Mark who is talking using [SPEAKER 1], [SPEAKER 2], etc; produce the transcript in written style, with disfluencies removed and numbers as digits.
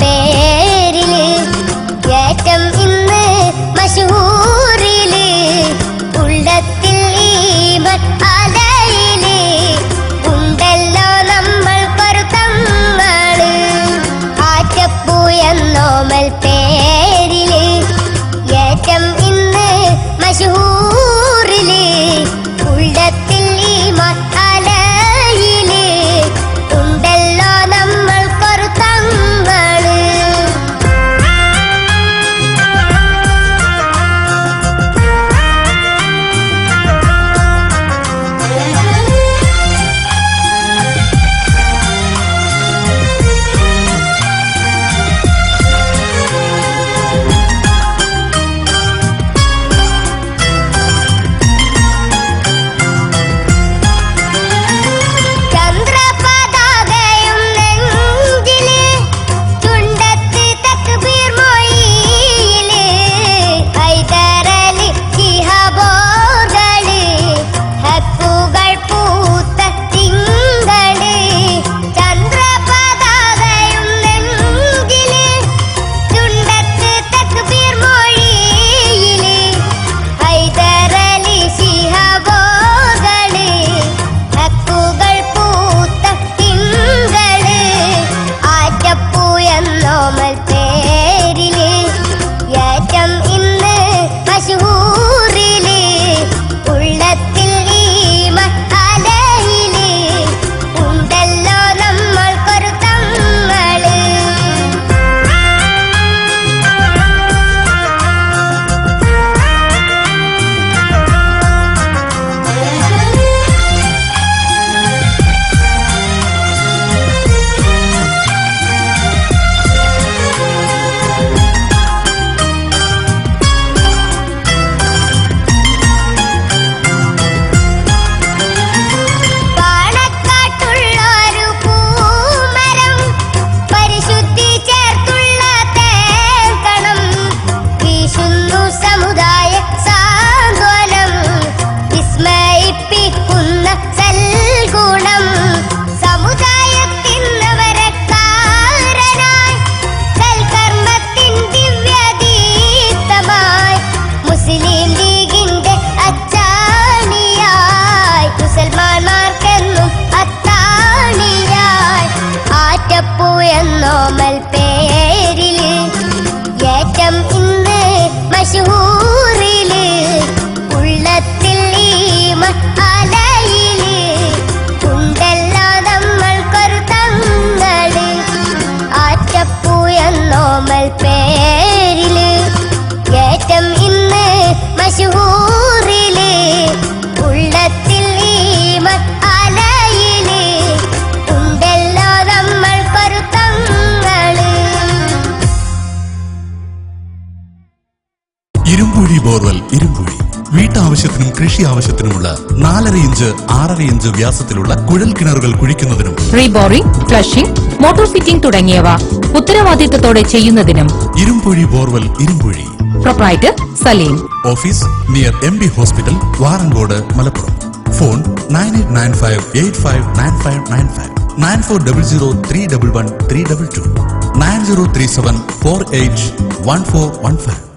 [SPEAKER 1] പേരില് ഏറ്റം ഇന്ന് മശഹൂറില് ഉള്ളത്തിൽ ഈമാൻ അലയില് ഉണ്ടല്ലോ നമ്മൾ പൊരുത്തങ്ങള് ആറ്റപ്പൂ എന്നോമൽ പേരില് ഏറ്റം ഇന്ന് മശഹൂറില് ഉള്ളത്തിൽ ഈമാൻ അലയില് ഉണ്ടല്ലോ നമ്മൾ പൊരുത്തങ്ങള് ചന്ദ്രപതാകയും നെഞ്ചില് ചുണ്ടത്ത് തക്ബീർ മൊഴിയില് ഹൈദരലി ശിഹാബോകള് ഹക്കുകൾ പൂത്ത തിങ്കള് ചന്ദ്രപതാകയും നെഞ്ചില് ചുണ്ടത്ത് തക്ബീർ മൊഴിയില് ഹൈദരലി ശിഹാബോകള് ഹക്കുകൾ പൂത്ത തിങ്കള് ആറ്റപ്പൂ എന്നോമൽ പേരില് ഏറ്റം ഇന്ന് മശഹൂറില് ഉള്ളത്തിൽ ഈമാൻ അലയില് ഉണ്ടല്ലോ നമ്മൾ പൊരുത്തങ്ങള് പാണക്കാട്ടുള്ളൊരു പൂമരം പരിശുദ്ധി ചേർത്തുള്ള തേക്കണം വീശുന്നു സമുദായ സാന്ത്വനം വിസ്മയിപ്പിക്കുന്ന സൽഗുണം സമുദായത്തിന്നവരക്കാരനായി സൽക്കർമ്മത്തിൻ ദിവ്യദീപ്തമായി മുസ്ലിം ലീഗിന്റെ അച്ചാണിയായി മുസൽമാന്മാർക്കെന്നും അത്താണിയായി ആറ്റപ്പൂ എന്നോമൽ പേരില് ഏറ്റം ഇന്ന് മശഹൂറില് ഉള്ളത്തിൽ ഈമാൻ അലയില് ഉണ്ടല്ലോ നമ്മൾ പൊരുത്തങ്ങള് ആറ്റപ്പൂ എന്നോമൽ പേരില് ഏറ്റം ഇന്ന് മശഹൂറില് ഉള്ളത്തിൽ ഈമാൻ അലയില് ഉണ്ടല്ലോ നമ്മൾ പൊരുത്തങ്ങള്
[SPEAKER 2] ഇരുമ്പുഴി ബോർവെൽ ഇരുമ്പുഴി വീട്ടാവശ്യത്തിനും കൃഷി ആവശ്യത്തിനുമുള്ള 4.5 ഇഞ്ച് 6.5 ഇഞ്ച് വ്യാസത്തിലുള്ള കുഴൽ കിണറുകൾ കുഴിക്കുന്നതിനും
[SPEAKER 3] റീബോറിംഗ്, ഫ്ലഷിംഗ്, മോട്ടോർ ഫിറ്റിംഗ് തുടങ്ങിയവ ഉത്തരവാദിത്തത്തോടെ ചെയ്യുന്നതിനും
[SPEAKER 2] Irumbuzhi borewell Irumbuzhi.
[SPEAKER 3] Proprietor Saleem.
[SPEAKER 2] Office near MB hospital, Varangode, Malappuram. Phone 9895859595 9400311322 9037481415.